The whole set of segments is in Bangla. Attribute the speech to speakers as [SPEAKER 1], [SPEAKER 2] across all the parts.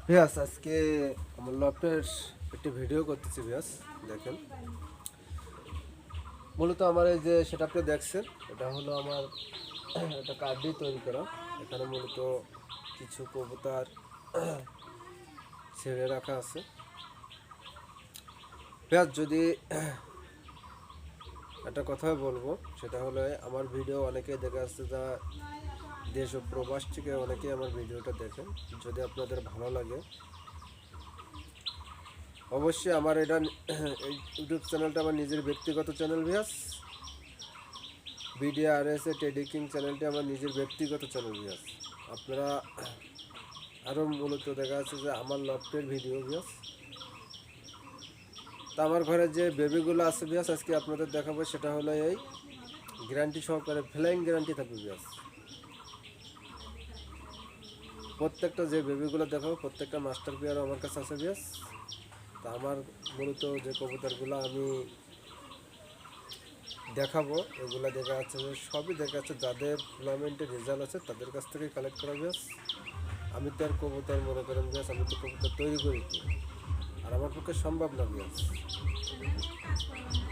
[SPEAKER 1] ভিয়াস আজকে আমার লফটের একটি ভিডিও করতেছি ভিয়াস। দেখেন, মূলত আমার এই যে সেটআপটা দেখছেন, এটা হলো আমার একটা কার্ড দিয়ে তৈরি করা। এখানে মূলত কিছু কবুতর ছেড়ে রাখা আছে ভিয়াস। যদি একটা কথাই বলবো, সেটা হলো আমার ভিডিও অনেকেই দেখে আসছে, যা দেশ ও প্রবাস থেকে অনেকেই আমার ভিডিওটা দেখেন। যদি আপনাদের ভালো লাগে অবশ্যই আমার এটা এই ইউটিউব চ্যানেলটা আমার নিজের ব্যক্তিগত চ্যানেল ভিয়াস। বিডিআরএস টেডি কিং চ্যানেলটি আমার নিজের ব্যক্তিগত চ্যানেল ভিয়াস। আপনারা আরও মূলত দেখা যাচ্ছে যে আমার লফটের ভিডিও ভিয়াস। তা আমার ঘরে যে বেবিগুলো আছে ভিয়াস, আজকে আপনাদের দেখাবো। সেটা হলো এই গ্যারান্টি সহকারে ফ্লাইং গ্যারান্টি থাকবে ভিয়াস। প্রত্যেকটা যে বেবিগুলো দেখাবো প্রত্যেকটা মাস্টার পেয়ারও আমার কাছে আছে ভিয়াস। তা আমার মূলত যে কবুতরগুলো আমি দেখাবো, এগুলো দেখা যাচ্ছে যে সবই দেখা যাচ্ছে যাদের টুর্নামেন্টের রেজাল্ট আছে তাদের কাছ থেকে কালেক্ট করা ভিয়াস। আমি তো আর কবুতর মনে করেন ভিয়াস, আমি তো কবুতর তৈরি করি তো, আর আমার পক্ষে সম্ভব না ভিয়াস।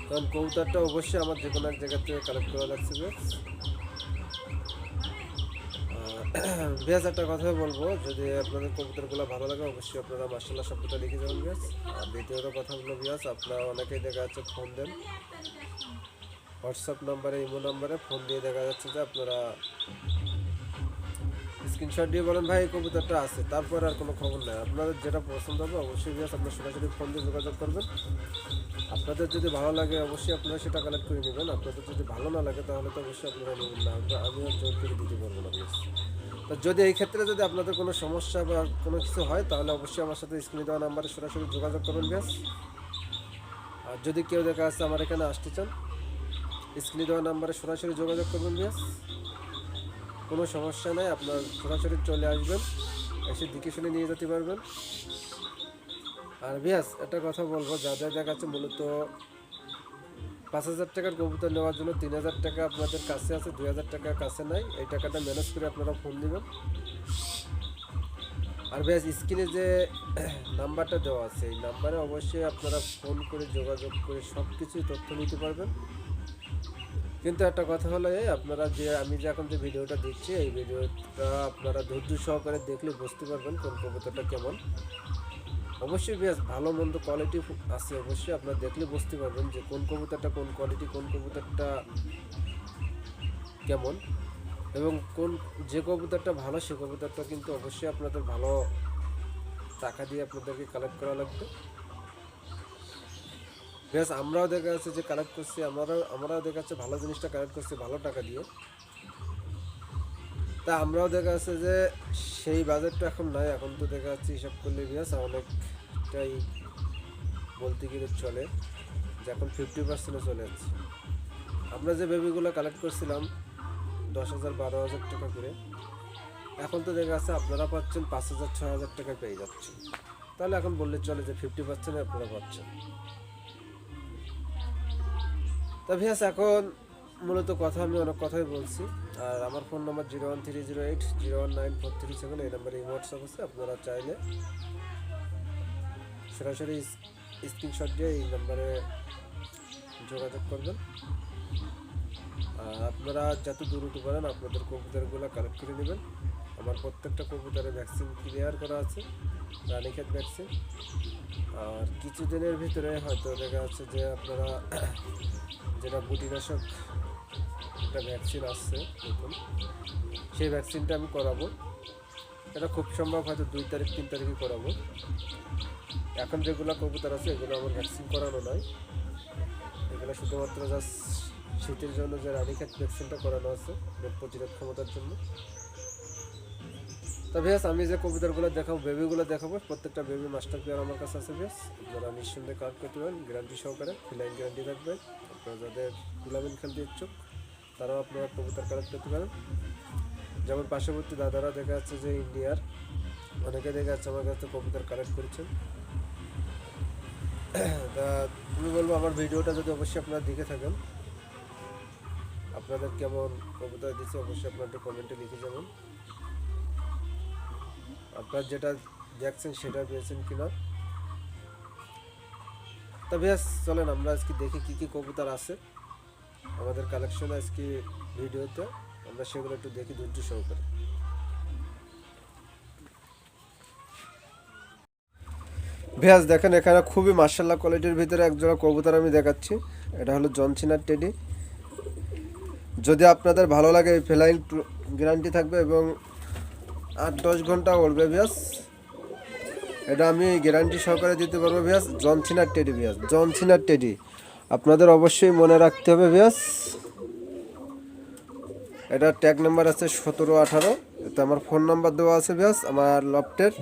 [SPEAKER 1] কারণ কবুতরটা অবশ্যই আমার যে কোনো এক জায়গা থেকে কালেক্ট করা লাগছে ভিয়াস। ভিয়াস একটা কথা বলবো, যদি আপনাদের কবুতরগুলো ভালো লাগে অবশ্যই আপনারা মার্শাল্লাহ শব্দটা লিখে যাবেন ভিয়াস। আর দ্বিতীয়ত কথা হলো ভিয়াস, আপনারা অনেকেই দেখা যাচ্ছে ফোন দেন হোয়াটসঅ্যাপ নাম্বারে, ইমো নাম্বারে ফোন দিয়ে দেখা যাচ্ছে যে আপনারা স্ক্রিনশট দিয়ে বলেন ভাই এই কবুতরটা আছে, তারপর আর কোনো খবর নেই। আপনাদের যেটা পছন্দ হবে অবশ্যই ভিউয়ার্স আপনারা সরাসরি ফোন দিয়ে যোগাযোগ করবেন। আপনাদের যদি ভালো লাগে অবশ্যই আপনারা সেটা কালেক্ট করে নেবেন। আপনাদের যদি ভালো না লাগে তাহলে তো অবশ্যই আপনারা নেবেন না, আমিও জোর করে দিতে পারবো না ভিউয়ার্স। তো যদি এই ক্ষেত্রে যদি আপনাদের কোনো সমস্যা বা কোনো কিছু হয় তাহলে অবশ্যই আমার সাথে স্ক্রিনে দেওয়া নাম্বারে সরাসরি যোগাযোগ করবেন ভিউয়ার্স। আর যদি কেউ দেখা যাচ্ছে আমার এখানে আসতে চান, স্ক্রিনে দেওয়া নাম্বারে সরাসরি যোগাযোগ করবেন ভিউয়ার্স। কোনো সমস্যা নেই, আপনার সরাসরি চলে আসবেন, এসে দিকে শুনে নিয়ে যেতে পারবেন। আর ভিয়াস একটা কথা বলবো, যাদের দেখাচ্ছে মূলত 5,000 টাকার কবুতর নেওয়ার জন্য 3,000 টাকা আপনাদের কাছে আছে, 2,000 টাকা কাছে নাই, এই টাকাটা ম্যানেজ করে আপনারা ফোন দিবেন। আর ভিয়াস স্ক্রিনে যে নাম্বারটা দেওয়া আছে এই নাম্বারে অবশ্যই আপনারা ফোন করে যোগাযোগ করে সব কিছুই তথ্য নিতে পারবেন। কিন্তু একটা কথা হলো এই, আপনারা যে আমি যে এখন যে ভিডিওটা দিচ্ছি এই ভিডিওটা আপনারা ধৈর্য সহকারে দেখলে বুঝতে পারবেন কোন কবুতরটা কেমন। অবশ্যই বেশ ভালো মন্দ কোয়ালিটি আছে, অবশ্যই আপনারা দেখলে বুঝতে পারবেন যে কোন কবুতরটা কোন কোয়ালিটি, কোন কবুতরটা কেমন, এবং কোন যে কবুতরটা ভালো সে কবুতরটা কিন্তু অবশ্যই আপনাদের ভালো টাকা দিয়ে আপনাদেরকে কালেক্ট করা লাগবে। বেশ আমরাও দেখা যাচ্ছে যে কালেক্ট করছি, আমরাও দেখা যাচ্ছে ভালো জিনিসটা কালেক্ট করছি ভালো টাকা দিয়ে। তা আমরাও দেখা যাচ্ছে যে সেই বাজেটটা এখন নাই, এখন তো দেখা যাচ্ছে হিসাব করলে বিয়াস অনেকটাই বলতে গেলে চলে যে এখন 50% চলে যাচ্ছে। আমরা যে বেবিগুলো কালেক্ট করছিলাম 10,000 12,000 টাকা করে, এখন তো দেখা যাচ্ছে আপনারা পাচ্ছেন 5,000 6,000 টাকা পেয়ে যাচ্ছেন। তাহলে এখন বললে চলে যে 50% আপনারা পাচ্ছেন। তা ভিয়াস এখন মূলত কথা আমি অনেক কথাই বলছি। আর আমার ফোন নাম্বার 01308019437, এই নাম্বারে হোয়াটসঅ্যাপ আছে। আপনারা চাইলে সরাসরি স্ক্রিনশট দিয়ে এই নাম্বারে যোগাযোগ করবেন। আর আপনারা যত দ্রুত পারেন আপনাদের কবুতরগুলো কালেক্ট করে নেবেন। আমার প্রত্যেকটা কবুতরে ভ্যাকসিন ক্লিয়ার করা আছে, রানীক্ষেত ভ্যাকসিন। আর কিছুদিনের ভিতরে হয়তো দেখা যাচ্ছে যে আপনারা যেটা গুটিনাশক একটা ভ্যাকসিন আসছে নতুন, সেই ভ্যাকসিনটা আমি করাবো। এটা খুব সম্ভব হয়তো 2 তারিখ 3 তারিখে করাবো। এখন যেগুলো কবুতর আছে এগুলো আমার ভ্যাকসিন করানো নয়, এগুলো শুধুমাত্র জাস্ট শীতের জন্য যে রানীক্ষেত ভ্যাকসিনটা করানো আছে রোগ প্রতিরোধ ক্ষমতার জন্য। তা বেশ আমি যে কবুতরগুলো দেখাবো, বেবিগুলো দেখাবো, প্রত্যেকটা বেবি মাস্টার পেয়ার আমার কাছে আছে বেশ। আপনারা নিঃসন্দেহে কালেক্ট করতে পারেন, গ্যারান্টি সহকারে ফিলাইন গ্যারান্টি থাকবে। আপনারা যাদের টুর্নামেন্ট খেলতে ইচ্ছুক তারাও আপনারা কবুতর কালেক্ট করতে পারেন। যেমন পার্শ্ববর্তী দাদারা দেখা যাচ্ছে যে ইন্ডিয়ার অনেকে দেখা যাচ্ছে আমার কাছে কবুতর কালেক্ট করেছেন। তা আমি বলবো আমার ভিডিওটা যদি অবশ্যই আপনারা দেখে থাকেন, আপনাদের কেমন কবুতর দিচ্ছে অবশ্যই আপনাদের কমেন্টে লিখে যাবেন। আপনার যেটা দেখছেন সেটা পেয়েছেন কিনা। তা বেশ চলেন আমরা আজকে দেখি কি কি কবুতর আছে আমাদের কালেকশনে আজকে ভিডিওতে, আমরা সেগুলো একটু দেখি ধৈর্য সহকারে। ভেজ দেখেন এখানে খুবই মার্শাল্লাহ কোয়ালিটির ভিতরে একজোড়া কবুতর আমি দেখাচ্ছি। এটা হলো জনসিনার টেডি। যদি আপনাদের ভালো লাগে এই ফ্লাইং গ্যারান্টি থাকবে এবং 8-10 ঘন্টা উড়বে ভেজ, এটা আমি গ্যারান্টি সহকারে দিতে পারবো ভেজ। জনসিনার টেডি ভেজ, জনসিনার টেডি আপনাদের অবশ্যই মনে রাখতে হবে ভেজ। এটা ট্যাগ নাম্বার আছে 17-18, এতে আমার ফোন নাম্বার দেওয়া আছে ভেজ আমার লফটের।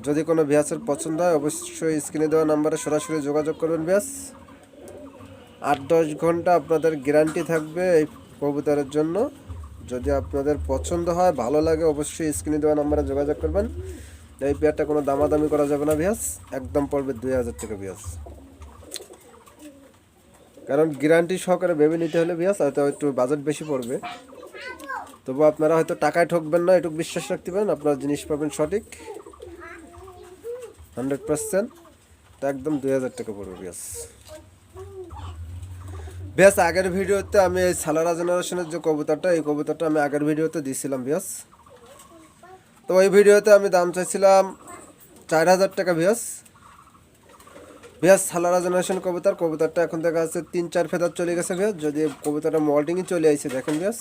[SPEAKER 1] যদি কোনো ভেজের পছন্দ হয় অবশ্যই স্ক্রিনে দেওয়া নাম্বারে সরাসরি যোগাযোগ করবেন ভেজ। 8-10 ঘন্টা আপনাদের গ্যারান্টি থাকবে এই কবুতরের জন্য। যদি আপনাদের পছন্দ হয় ভালো লাগে অবশ্যই স্ক্রিনে দেওয়া নাম্বারে যোগাযোগ করবেন। এই পেয়ারটা কোনো দামাদামি করা যাবে না ভেজ, একদম পড়বে 2000 টাকা ভেজ। কারণ গ্যারান্টি সহকারে ভেবে নিতে হলে ভেজ হয়তো একটু বাজেট বেশি পড়বে, তবু আপনারা হয়তো টাকায় ঠকবেন না, এটুকু বিশ্বাস রাখতে পারেন। আপনার জিনিস পাবেন সঠিক 100%। তো একদম 2000 টাকা পড়বে ভেজ। বেশ আগের ভিডিওতে আমি এই সালারা জেনারেশনের যে কবুতরটা, এই কবুতরটা আমি আগের ভিডিওতে দিয়েছিলাম বেশ। তো ওই ভিডিওতে আমি দাম চাইছিলাম 4000 টাকা বেশ। বেশ সালারা জেনারেশন কবুতর, কবুতরটা এখন দেখা যাচ্ছে 3-4 ফেদার চলে গেছে বেশ। যদি কবুতরটা মল্টিংয়ে চলে আসছে দেখেন বেশ,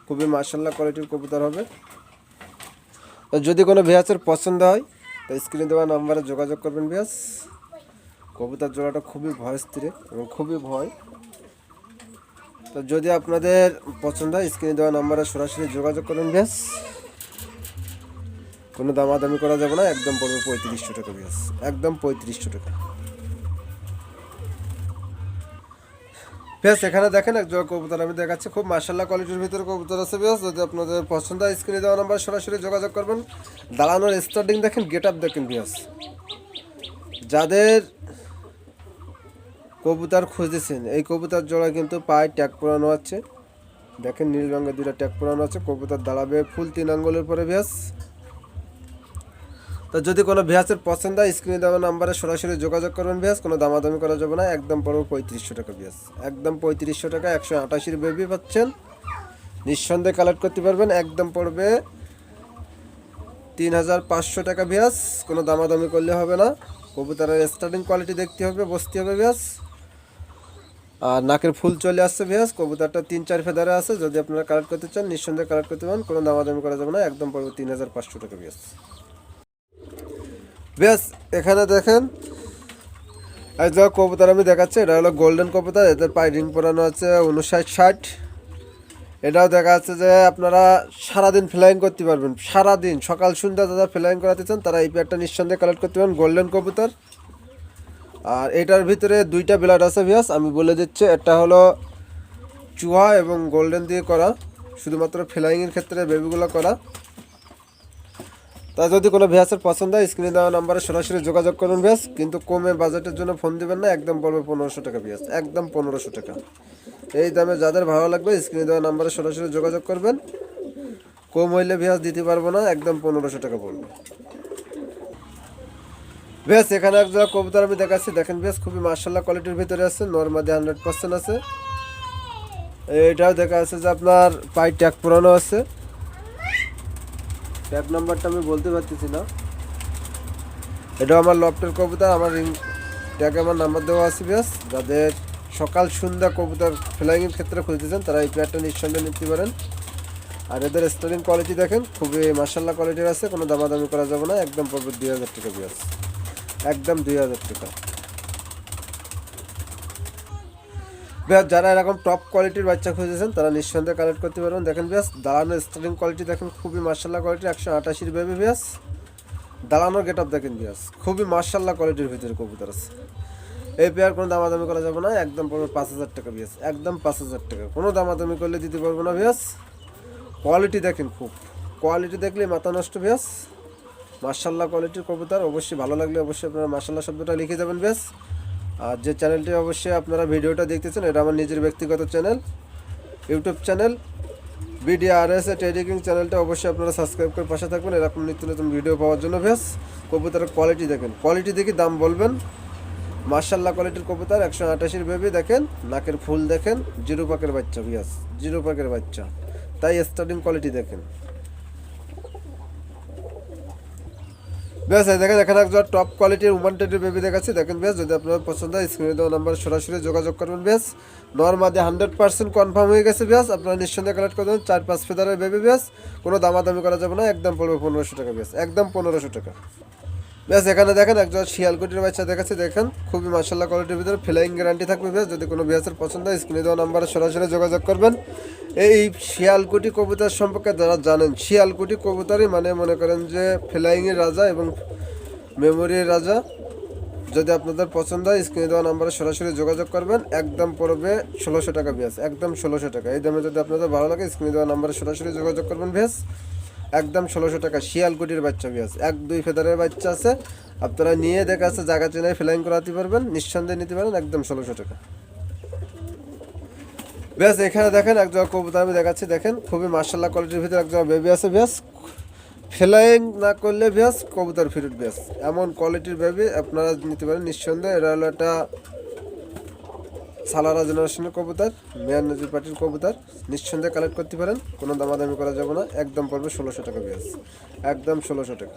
[SPEAKER 1] খুবই মার্শাল্লাহ কোয়ালিটির কবুতর হবে। তো যদি কোনো ভেয়াসের পছন্দ হয় তো স্ক্রিনে দেওয়া নাম্বারে যোগাযোগ করবেন বেশ। কবুতর জোড়াটা খুবই ভয় স্থির এবং খুবই ভয়। তো যদি আপনাদের পছন্দ হয় স্ক্রিনে দেওয়া নাম্বারে সরাসরি যোগাযোগ করুন বেশ। কোনো দামাদামি করা যাবে না, একদম পড়বে 3500 টাকা বেশ, একদম 3500 টাকা বেশ। এখানে দেখেন এক জোড়া কবুতর আমি দেখাচ্ছি, খুব মার্শাল্লাহ কোয়ালিটির ভিতরে কবুতর আছে বেশ। যদি আপনাদের পছন্দ হয় স্ক্রিনে দেওয়া নাম্বারে সরাসরি যোগাযোগ করবেন। দাঁড়ানোর স্টার্টিং দেখেন, গেট আপ দেখেন বেশ। যাদের কবুতর খুঁজেছেন এই কবুতর জোড়া কিন্তু পায়ে ট্যাগ পরানো আছে, দেখেন নীল রঙের 2টা ট্যাগ পরানো আছে। কবুতর দাঁড়াবে ফুল 3 আঙ্গুলের পরে ভেস। তো যদি কোনো ভেসের পছন্দ হয় স্ক্রিনে দেওয়া নাম্বারে সরাসরি যোগাযোগ করবেন ভেস, কোনো দামাদামি করা যাবে না, একদম পড়বে 3500 টাকা ভেস, একদম 3500 টাকা। 188 বেবি পাচ্ছেন, নিঃসন্দেহে কালেক্ট করতে পারবেন। একদম পড়বে 3500 টাকা ভেস, কোনো দামাদামি করলে হবে না। কবুতরের স্টার্টিং কোয়ালিটি দেখতে হবে, বসতে হবে ভেস। আর নাকের ফুল চলে আসছে ভেস। কবুতরটা 3-4 ফেদারে আছে, যদি আপনারা কালেক্ট করতে চান নিঃসন্দেহে কালেক্ট করতে পারেন, কোনো দামাদামি করা যাবে না, একদম পড়বে 3500 টাকা ভেস। বেশ এখানে দেখেন এই যে কবুতর আমি দেখাচ্ছি, এটা হলো গোল্ডেন কবুতর, এদের পায়ে রিং পরানো আছে 59-60। এটাও দেখা যাচ্ছে যে আপনারা সারাদিন ফ্লাইং করতে পারবেন, সারাদিন সকাল সন্ধ্যা যারা ফ্লাইং করাতে চান তারা এই পেয়ারটা নিঃসন্দেহে কালেক্ট করতে পারেন, গোল্ডেন কবুতর। আর এটার ভিতরে 2টা ব্লাড আছে ভিয়াস, আমি বলে দিচ্ছি। এটা হলো চুহা এবং গোল্ডেন দিয়ে করা, শুধুমাত্র ফ্লাইংয়ের ক্ষেত্রে বেবিগুলো করা। তা যদি কোনো ভেসের পছন্দ হয় স্ক্রিনে দেওয়া নাম্বারে সরাসরি যোগাযোগ করুন ভেস, কিন্তু কমে বাজেটের জন্য ফোন দিবেন না, একদম পড়বে 1500 টাকা ভেস, একদম 1500 টাকা। এই দামে যাদের ভালো লাগবে স্ক্রিনে দেওয়া নাম্বারে সরাসরি যোগাযোগ করবেন। কম হইলে ভেস দিতে পারবো না, একদম 1500 টাকা পড়বে ভেস। এখানে একজোড়া কবুতর আমি দেখাচ্ছি, দেখেন ভেস খুবই মার্শাল্লাহ কোয়ালিটির ভিতরে আছে, নর্মাদি 100% আছে। এইটাও দেখা যাচ্ছে যে আপনার পায়ে ট্যাগ পুরানো আছে, ট্যাগ নাম্বারটা আমি বলতে পারতেছি না। এটা আমার লফটের কবুতর, আমার রিং ট্যাগে আমার নাম্বার দেওয়া আছে বেশ। যাদের সকাল সন্ধ্যা কবুতর ফ্লাইংয়ের ক্ষেত্রে খুঁজতেছেন তারা এই পেয়ারটা নিঃসন্দেহে নিতে পারেন। আর এদের স্টার্টিং কোয়ালিটি দেখেন খুবই মার্শাল্লাহ কোয়ালিটির আছে, কোনো দামাদামি করা যাবে না, একদম পড়বে 2000 টাকা বেশ, একদম 2000 টাকা বেশ। যারা এরকম টপ কোয়ালিটির বাচ্চা খুঁজেছেন তারা নিঃসন্দেহে কালেক্ট করতে পারবেন। দেখেন বেশ দাঁড়ানোর স্টার্টিং কোয়ালিটি দেখেন খুবই মার্শাল্লাহ কোয়ালিটি, 188 বেবি বেশ। দাঁড়ানোর গেট আপ দেখেন বেশ, খুবই মার্শাল্লাহ কোয়ালিটির ভিতরে কবুতর আছে। এই পেয়ার কোনো দামাদামি করা যাবে না, একদম পড়বে 5000 টাকা বেশ, একদম 5000 টাকা, কোনো দামাদামি করলে দিতে পারবো না বেশ। কোয়ালিটি দেখেন, খুব কোয়ালিটি দেখলে মাথা নষ্ট বেশ, মার্শাল্লাহ কোয়ালিটির কবুতর। অবশ্যই ভালো লাগলে অবশ্যই আপনারা মার্শাল্লাহ শব্দটা লিখে যাবেন বেশ। আর যে চ্যানেলটি অবশ্যই আপনারা ভিডিওটা দেখতেছেন এটা আমার নিজের ব্যক্তিগত channel, YouTube channel. BDRS trading চ্যানেলটা অবশ্যই আপনারা সাবস্ক্রাইব করে পাশে থাকবেন এরকম নিত্য নতুন ভিডিও পাওয়ার জন্য। বেশ কবুতরের কোয়ালিটি দেখেন, কোয়ালিটি দেখি দাম বলবেন। মার্শাল্লাহ কোয়ালিটির কবুতর, 188 বেবি দেখেন, নাকের ফুল দেখেন, জিরো পাকের বাচ্চা, বিয়াস জিরো পাকের বাচ্চা, তাই স্টার্টিং কোয়ালিটি দেখেন। বেশ দেখেন এখানে একজন টপ কোয়ালিটির ওয়ান্টেডের বেবি দেখাচ্ছি দেখেন। বেশ যদি আপনার পছন্দ হয় স্ক্রিনে দেওয়া নাম্বার সরাসরি যোগাযোগ করবেন। বেশ নর্মাদি 100% কনফার্ম হয়ে গেছে। বেশ আপনারা নিঃসন্দেহে কালেক্ট করে দেবেন 4-5 ফেদারের বেবি। বেশ কোনো দামাদামি করা যাবে না, একদম পড়বে 1500 টাকা। বেশ একদম 1500 টাকা। বেশ এখানে দেখেন একজন শিয়ালকুটির বাচ্চা দেখাচ্ছি দেখেন, খুবই মার্শাল্লাহ কোয়ালিটির ভিতরে ফ্লাইং গ্যারান্টি থাকবে। বেশ যদি কোনো বিয়াসের পছন্দ হয় স্ক্রিনে দেওয়া নাম্বারে সরাসরি যোগাযোগ করবেন। এই শিয়ালকুটি কবুতর সম্পর্কে যারা জানেন, শিয়ালকুটি কবুতরই মানে মনে করেন যে ফ্লাইংয়ের রাজা এবং মেমোরির রাজা। যদি আপনাদের পছন্দ হয় স্ক্রিনে দেওয়া নাম্বারে সরাসরি যোগাযোগ করবেন। একদম পড়বে 1600 টাকা। বেশ একদম 1600 টাকা। এই দামে যদি আপনাদের ভালো লাগে স্ক্রিনে দেওয়া নাম্বারে সরাসরি যোগাযোগ করবেন। বেশ একদম 1600 টাকা শিয়ালকুটির বাচ্চা। বেশ 1-2 ফেদারের বাচ্চা আছে, আপনারা নিয়ে দেখা আছে জায়গা চেনায় ফ্লাইং করাতে পারবেন, নিঃসন্দেহে নিতে পারেন। একদম 1600 টাকা। বেশ এখানে দেখেন একজন কবুতর আমি দেখাচ্ছি দেখেন, খুবই মার্শাল্লাহ কোয়ালিটির ভিতরে একজন বেবি আছে। বেশ ফ্লাইং না করলে বেশ কবুতর ফিরুট। বেশ এমন কোয়ালিটির বেবি আপনারা নিতে পারেন নিঃসন্দেহে। এটা হলো একটা সালারা জেনারেশনের কবুতর, মেয়ার নজির পার্টির কবুতর, নিঃসন্দেহে কালেক্ট করতে পারেন, কোনো দামাদামি করা যাবে না। একদম পড়বে 1600 টাকা। বেশ একদম 1600 টাকা।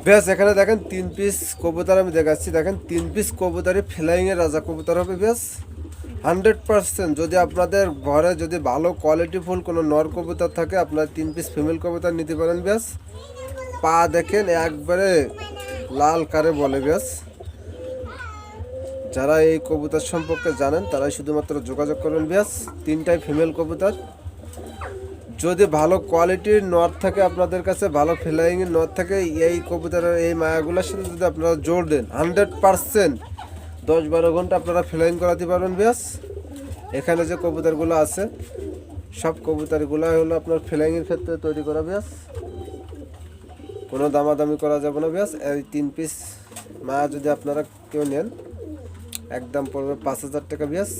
[SPEAKER 1] বেশ এখানে দেখেন 3 পিস কবুতর আমি দেখাচ্ছি দেখেন, 3 পিস কবুতরই ফ্লাইংয়ের রাজা কবুতর হবে। বেশ 100% যদি আপনাদের ঘরে যদি ভালো কোয়ালিটিফুল কোনো নর কবুতর থাকে আপনারা 3 পিস ফিমেল কবুতর নিতে পারেন। বেশ পা দেখেন একবারে লাল কারে বলে। বেশ যারা এই কবুতর সম্পর্কে জানেন তারাই শুধুমাত্র যোগাযোগ করবেন। বেশ 3টাই ফিমেল কবুতর। যদি ভালো কোয়ালিটির নর থাকে আপনাদের কাছে, ভালো ফ্লাইংয়ের নর থাকে, এই কবুতরের এই মায়াগুলোর সাথে যদি আপনারা জোর দেন 100% 10-12 ঘন্টা আপনারা ফ্লাইং করাতে পারবেন। বেশ এখানে যে কবুতরগুলো আছে সব কবুতরগুলো হলো আপনার ফ্লাইংয়ের ক্ষেত্রে তৈরি করা। বেশ কোনো দামাদামি করা যাবে না। বেশ এই 3 পিস মায়া যদি আপনারা কেউ নেন একদম পড়বে 5000 টাকা। বেশ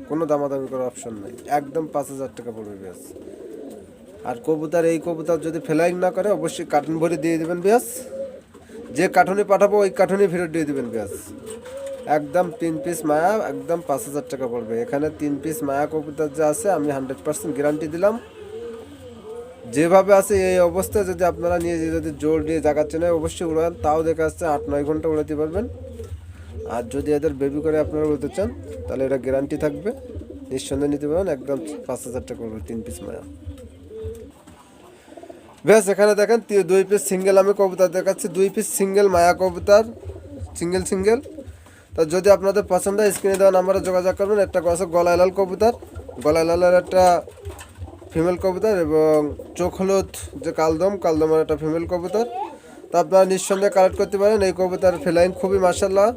[SPEAKER 1] কোনো দামাদামি করার অপশন নেই, একদম 5000 টাকা পড়বে। বেশ আর কবুতর এই কবুতর যদি ফ্লাইং না করে অবশ্যই কার্টুন ভরে দিয়ে দেবেন। বেশ যে কার্টুনে পাঠাবো ওই কার্টুনে ফেরত দিয়ে দেবেন। বেশ একদম 3 পিস মায়া একদম 5000 টাকা পড়বে। এখানে 3 পিস মায়া কবুতর যে আছে আমি 100% গ্যারান্টি দিলাম, যেভাবে আছে এই অবস্থায় যদি আপনারা নিয়ে যদি জোর দিয়ে জাগাচ্ছেন অবশ্যই উড়ান, তাও দেখা যাচ্ছে 8-9 ঘন্টা উড়াতে পারবেন। আর যদি এদের বেবি করে আপনারা উড়তে চান তাহলে এটা গ্যারান্টি থাকবে, নিঃসন্দেহে নিতে পারেন। একদম 5000 টাকা পড়বে 3 পিস মায়া। বেশ এখানে দেখেন 2 পিস সিঙ্গেল আমি কবুতর দেখাচ্ছি, 2 পিস সিঙ্গেল মায়া কবুতর, সিঙ্গেল। তো যদি আপনাদের পছন্দ হয় স্ক্রিনে দেওয়া নাম্বারে যোগাযোগ করবেন। একটা আছে গলায় লাল কবুতর, গলায় লালের একটা ফিমেল কবুতর, এবং চোখ হলুদ যে কালদমের একটা ফিমেল কবুতর। তা আপনারা নিঃসন্দেহে কালেক্ট করতে পারেন। এই কবুতর ফ্লাইং খুবই মার্শাল্লাহ,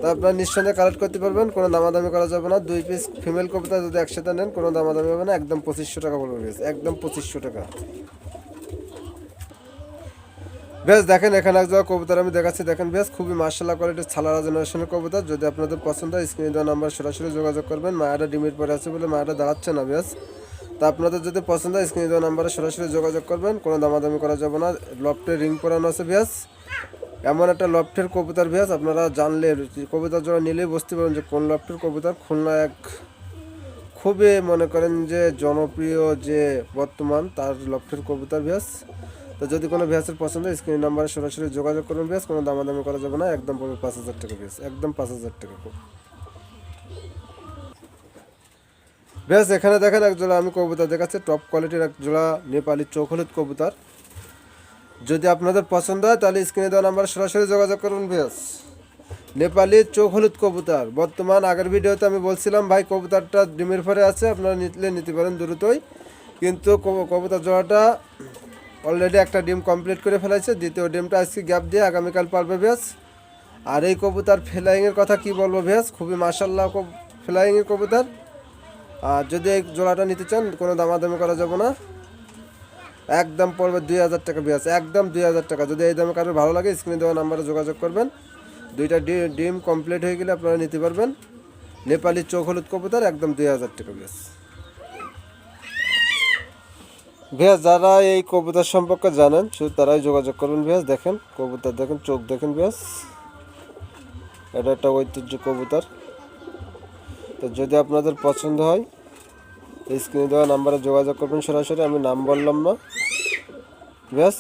[SPEAKER 1] তা আপনারা নিঃসন্দেহে কালেক্ট করতে পারবেন, কোনো দামাদামি করা যাবে না। 2 পিস ফিমেল কবুতর যদি একসাথে নেন কোনো দামাদামি হবে না। একদম 2500 টাকা পড়বে। বেশ একদম 2500 টাকা। বেশ দেখেন এখানে এক জায়গা কবুতর আমি দেখাচ্ছি দেখেন। বেশ খুবই মার্শাল্লাহ কোয়ালিটির সালারা জেনারেশনের কবুতর। যদি আপনাদের পছন্দ হয় স্ক্রিনে দেওয়া নাম্বার সরাসরি যোগাযোগ করবেন। মায়াটা ডিমের পরে আছে বলে মায়াটা দাঁড়াচ্ছে না। বেশ তা আপনাদের যদি পছন্দ হয় স্ক্রিনে দেওয়া নাম্বারে সরাসরি যোগাযোগ করবেন, কোনো দামাদামি করা যাবে না। লফটে রিং পরানো আছে। বেশ এমন একটা লফটের কবুতর। বেশ আপনারা জানলে কবুতর জোড়া নিলেই বুঝতে পারেন যে কোন লফটের কবুতর। খুলনা এক খুবই মনে করেন যে জনপ্রিয় যে বর্তমান তার লফটের কবুতর। বেশ তো যদি কোনো ভ্যাসের পছন্দ হয় স্ক্রিন নাম্বারে সরাসরি যোগাযোগ করবেন। বেশ কোনো দামাদামি করা যাবে না। একদম পড়বে 5000 টাকা। বেশ একদম 5000 টাকা। বেশ এখানে দেখেন এক জোড়া আমি কবুতর দেখাচ্ছি, টপ কোয়ালিটির এক জোড়া নেপালি চোখ হলুদ কবুতর। যদি আপনাদের পছন্দ হয় তাহলে স্ক্রিনে দেওয়া নাম্বারে সরাসরি যোগাযোগ করুন। বেশ নেপালি চোখ হলুদ কবুতর বর্তমান, আগের ভিডিওতে আমি বলছিলাম ভাই কবুতরটা ডিমের পরে আছে, আপনারা নিতে পারেন দ্রুতই, কিন্তু কবুতর জোড়াটা অলরেডি একটা ডিম কমপ্লিট করে ফেলেছে, দ্বিতীয় ডিমটা আজকে গ্যাপ দিয়ে আগামীকাল পারবে। বেশ আর এই কবুতর ফ্লাইংয়ের কথা কি বলবো। বেশ খুবই মার্শাল্লাহ ফ্লাইংয়ের কবুতর। আর যদি এই জোড়াটা নিতে চান কোনো দামাদামি করা যাবে না, একদম পড়বে 2000 টাকা। বেশ একদম 2000 টাকা। যদি এই দামে কারোর ভালো লাগে স্ক্রিনে দেওয়া নাম্বারে যোগাযোগ করবেন। 2টা ডিম কমপ্লিট হয়ে গেলে আপনারা নিতে পারবেন। নেপালি চোখ হলুদ কবুতর একদম 2000 টাকা। বেশ ভিয়াস যারা এই কবুতর সম্পর্কে জানেন শুধু তারাই যোগাযোগ করবেন ভিয়াস। দেখেন কবুতর দেখেন, চোখ দেখেন ভিয়াস, এটা একটা ঐতিহ্য কবুতর। তো যদি আপনাদের পছন্দ হয় স্ক্রিনে দেওয়া নাম্বারে যোগাযোগ করবেন সরাসরি, আমি নাম বললাম না ভিয়াস।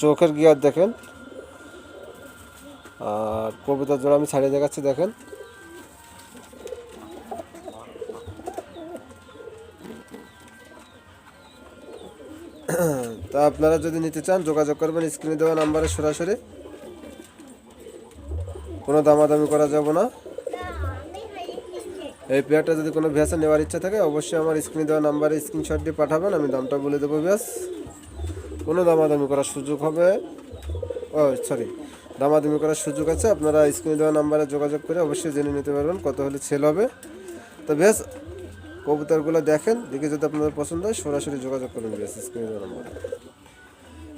[SPEAKER 1] চোখের গিয়ার দেখেন, আর কবুতর জোড়া আমি ছাড়িয়ে দেখাচ্ছি দেখেন। তা আপনারা যদি নিতে চান যোগাযোগ করবেন স্ক্রিনে দেওয়া নাম্বারে সরাসরি, কোনো দামাদামি করা যাবে না। এই পেয়ারটা যদি কোনো ভ্যাসে নেওয়ার ইচ্ছা থাকে অবশ্যই আমার স্ক্রিনে দেওয়া নাম্বারে স্ক্রিনশট দিয়ে পাঠাবেন, আমি দামটা বলে দেবো ভ্যাস। কোনো দামাদামি করার সুযোগ হবে, দামাদামি করার সুযোগ আছে। আপনারা স্ক্রিনে দেওয়া নাম্বারে যোগাযোগ করে অবশ্যই জেনে নিতে পারবেন কত হলে সেল হবে। তো ভ্যাস কবুতরগুলো দেখেন, দেখে যদি আপনাদের পছন্দ হয় সরাসরি যোগাযোগ করুন ভ্যাস স্ক্রিনে দেওয়া নাম্বারে।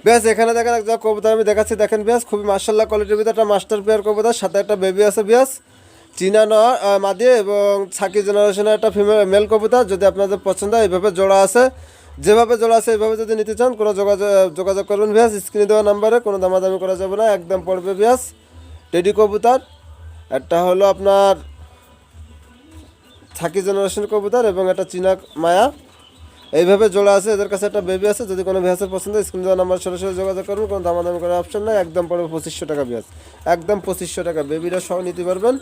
[SPEAKER 1] ব্যাস এখানে দেখেন একটা কবুতর আমি দেখাচ্ছি দেখেন ব্যাস, খুবই মার্শাল্লাহ কোয়ালিটির ভিতরে একটা মাস্টার পেয়ার কবুতর, সাথে একটা বেবি আছে ব্যাস, চীনা নর মাদি এবং ছাকি জেনারেশনের একটা ফিমেল মেল কবুতর। যদি আপনাদের পছন্দ হয় এইভাবে জোড়া আছে, যেভাবে জোড়া আছে এইভাবে যদি নিতে চান কোনো যোগাযোগ করবেন ব্যাস স্ক্রিনে দেওয়া নাম্বারে, কোনো দামাদামি করা যাবে না, একদম পড়বে ব্যাস। টেডি কবুতর একটা হলো আপনার ছাকি জেনারেশন কবুতর এবং একটা চীনা মায়া, এইভাবে জোড়া আছে, এদের কাছে একটা বেবি আছে। যদি কোনো ভ্যাসের পছন্দ স্ক্রিন দেওয়া নাম্বার সরাসরি যোগাযোগ করুন, কোনো দামাদামি করার অপশন নাই, একদম পড়বে 2500 টাকা ভ্যাস, একদম 2500 টাকা। বেবিরা সহ নিতে পারবেন,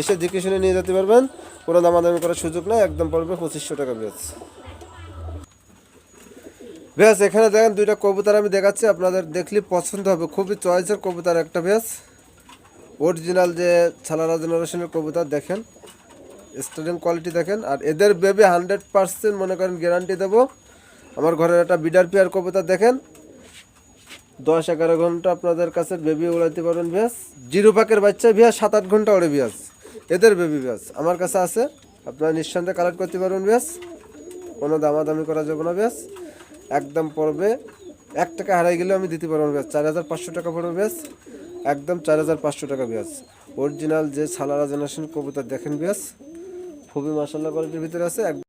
[SPEAKER 1] এসে দেখে শুনে নিয়ে যেতে পারবেন, কোনো দামাদামি করার সুযোগ নাই, একদম পড়বে 2500 টাকা ভ্যাস। ভ্যাস এখানে দেখেন দুইটা কবুতর আমি দেখাচ্ছি, আপনাদের দেখলে পছন্দ হবে, খুবই চয়েসের কবুতর একটা ভ্যাস, অরিজিনাল যে ছালারা জেনারেশনের কবুতর দেখেন, স্টুডেন্ট কোয়ালিটি দেখেন। আর এদের বেবি 100% মনে করেন গ্যারান্টি দেবো। আমার ঘরের একটা বিডার পেয়ার কবুতর দেখেন, 10-11 ঘন্টা আপনাদের কাছে বেবি উড়াইতে পারবেন ভ্যাস। জিরো পাকের বাচ্চা ভ্যাস 7-8 ঘন্টা ওড়ে ভ্যাস, এদের বেবি ভ্যাস আমার কাছে আছে, আপনারা নিঃসন্দেহে কালেক্ট করতে পারবেন ভ্যাস, কোনো দামাদামি করা যাবে না ভ্যাস, একদম পড়বে 1 টাকা হারাই গেলেও আমি দিতে পারবো ভ্যাস, 4500 টাকা পড়বে ভ্যাস, একদম 4500 টাকা ভ্যাস। অরিজিনাল যে ছালারা জেনারেশন কবুতর দেখেন ভ্যাস, খুবই মাশাআল্লাহ কোয়ালিটির ভিতরে আছে, একদম